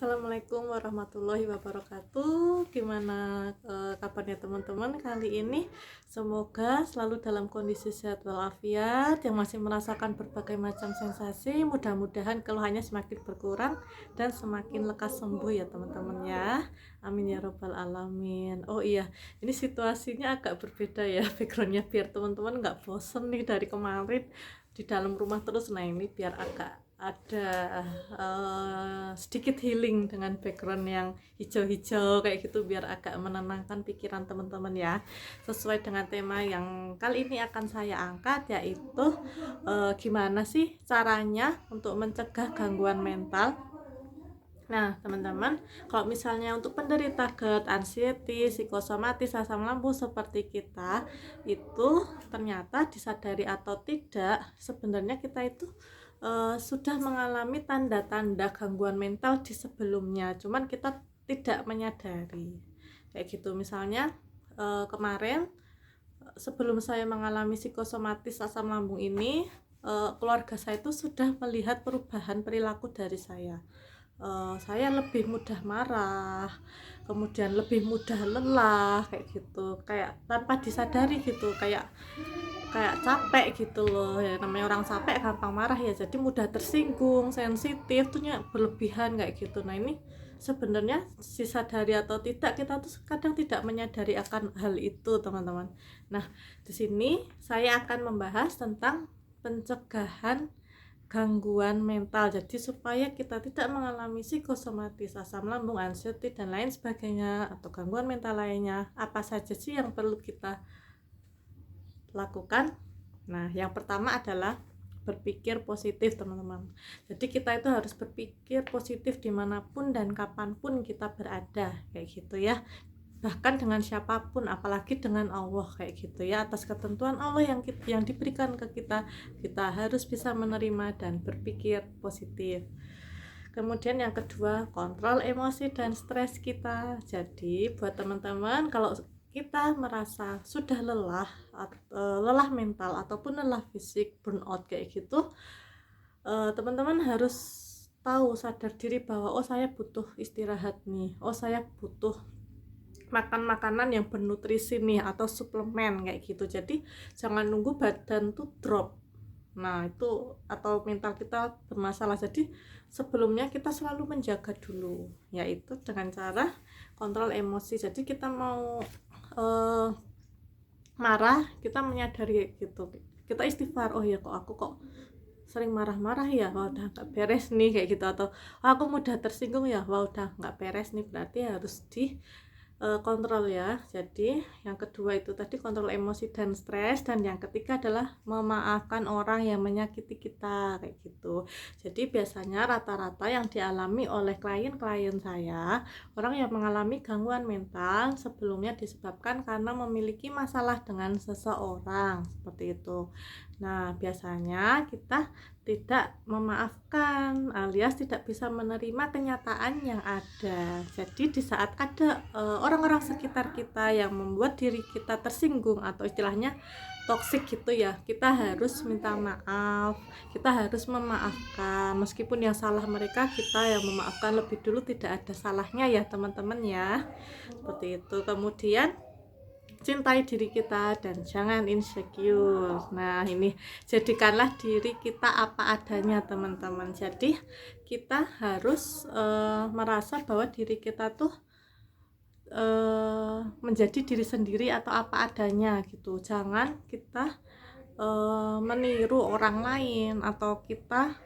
Assalamualaikum warahmatullahi wabarakatuh. Gimana kabarnya teman-teman kali ini? Semoga selalu dalam kondisi sehat walafiat, yang masih merasakan berbagai macam sensasi. Mudah-mudahan keluhannya semakin berkurang dan semakin lekas sembuh ya teman-teman ya. Amin ya robbal alamin. Oh iya, ini situasinya agak berbeda ya backgroundnya, biar teman-teman nggak bosen nih dari kemarin di dalam rumah terus. Nah ini biar agak ada sedikit healing dengan background yang hijau-hijau kayak gitu, biar agak menenangkan pikiran teman-teman ya, sesuai dengan tema yang kali ini akan saya angkat, yaitu gimana sih caranya untuk mencegah gangguan mental. Nah, teman-teman, kalau misalnya untuk penderita GERD, anxiety, psikosomatis, asam lambung seperti kita, itu ternyata disadari atau tidak, sebenarnya kita itu sudah mengalami tanda-tanda gangguan mental di sebelumnya, cuman kita tidak menyadari. Kayak gitu, misalnya kemarin sebelum saya mengalami psikosomatis asam lambung ini, keluarga saya itu sudah melihat perubahan perilaku dari saya. Saya lebih mudah marah, kemudian lebih mudah lelah kayak gitu, kayak tanpa disadari gitu, kayak capek gitu loh ya, namanya orang capek gampang marah ya, jadi mudah tersinggung, sensitif tuh berlebihan kayak gitu. Nah ini sebenarnya disadari atau tidak, kita tuh kadang tidak menyadari akan hal itu teman-teman. Nah di sini saya akan membahas tentang pencegahan gangguan mental, jadi supaya kita tidak mengalami psikosomatis, asam lambung, anxiety dan lain sebagainya, atau gangguan mental lainnya. Apa saja sih yang perlu kita lakukan? Nah yang pertama adalah berpikir positif teman-teman. Jadi kita itu harus berpikir positif dimanapun dan kapanpun kita berada kayak gitu ya, bahkan dengan siapapun, apalagi dengan Allah kayak gitu ya. Atas ketentuan Allah yang diberikan ke kita, kita harus bisa menerima dan berpikir positif. Kemudian yang kedua, kontrol emosi dan stres kita. Jadi buat teman-teman, kalau kita merasa sudah lelah mental ataupun lelah fisik, burnout kayak gitu, teman-teman harus tahu, sadar diri bahwa oh saya butuh istirahat nih, oh saya butuh makan makanan yang bernutrisi nih, atau suplemen kayak gitu. Jadi jangan nunggu badan tuh drop, nah itu, atau mental kita bermasalah. Jadi sebelumnya kita selalu menjaga dulu, yaitu dengan cara kontrol emosi. Jadi kita mau marah, kita menyadari gitu, kita istighfar, oh ya kok aku kok sering marah-marah ya, wah udah nggak beres nih kayak gitu. Atau aku mudah tersinggung ya, wah udah nggak beres nih, berarti harus kontrol ya. Jadi yang kedua itu tadi kontrol emosi dan stres, dan yang ketiga adalah memaafkan orang yang menyakiti kita kayak gitu. Jadi biasanya rata-rata yang dialami oleh klien-klien saya, orang yang mengalami gangguan mental sebelumnya disebabkan karena memiliki masalah dengan seseorang seperti itu. Nah biasanya kita tidak memaafkan, alias tidak bisa menerima kenyataan yang ada. Jadi di saat ada orang-orang sekitar kita yang membuat diri kita tersinggung atau istilahnya toksik gitu ya, kita harus minta maaf, kita harus memaafkan. Meskipun yang salah mereka, kita yang memaafkan lebih dulu, tidak ada salahnya ya teman-teman ya, seperti itu. Kemudian cintai diri kita dan jangan insecure. Nah ini, jadikanlah diri kita apa adanya teman-teman. Jadi kita harus merasa bahwa diri kita tuh menjadi diri sendiri atau apa adanya gitu. Jangan kita meniru orang lain, atau kita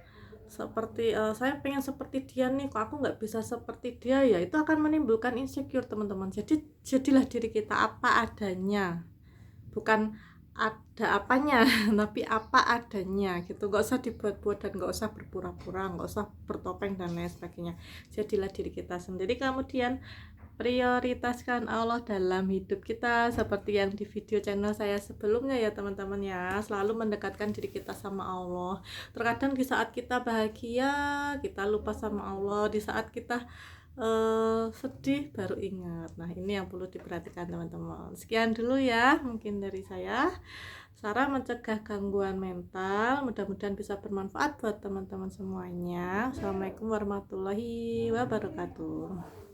seperti saya pengen seperti dia nih, kok aku nggak bisa seperti dia ya, itu akan menimbulkan insecure teman-teman. Jadi jadilah diri kita apa adanya, bukan ada apanya tapi apa adanya gitu. Nggak usah dibuat-buat dan nggak usah berpura-pura, nggak usah bertopeng dan lain sebagainya. Jadilah diri kita sendiri. Kemudian prioritaskan Allah dalam hidup kita, seperti yang di video channel saya sebelumnya ya teman-teman ya. Selalu mendekatkan diri kita sama Allah. Terkadang di saat kita bahagia, kita lupa sama Allah. Di saat kita sedih baru ingat. Nah, ini yang perlu diperhatikan teman-teman. Sekian dulu ya mungkin dari saya, cara mencegah gangguan mental. Mudah-mudahan bisa bermanfaat buat teman-teman semuanya. Assalamualaikum warahmatullahi wabarakatuh.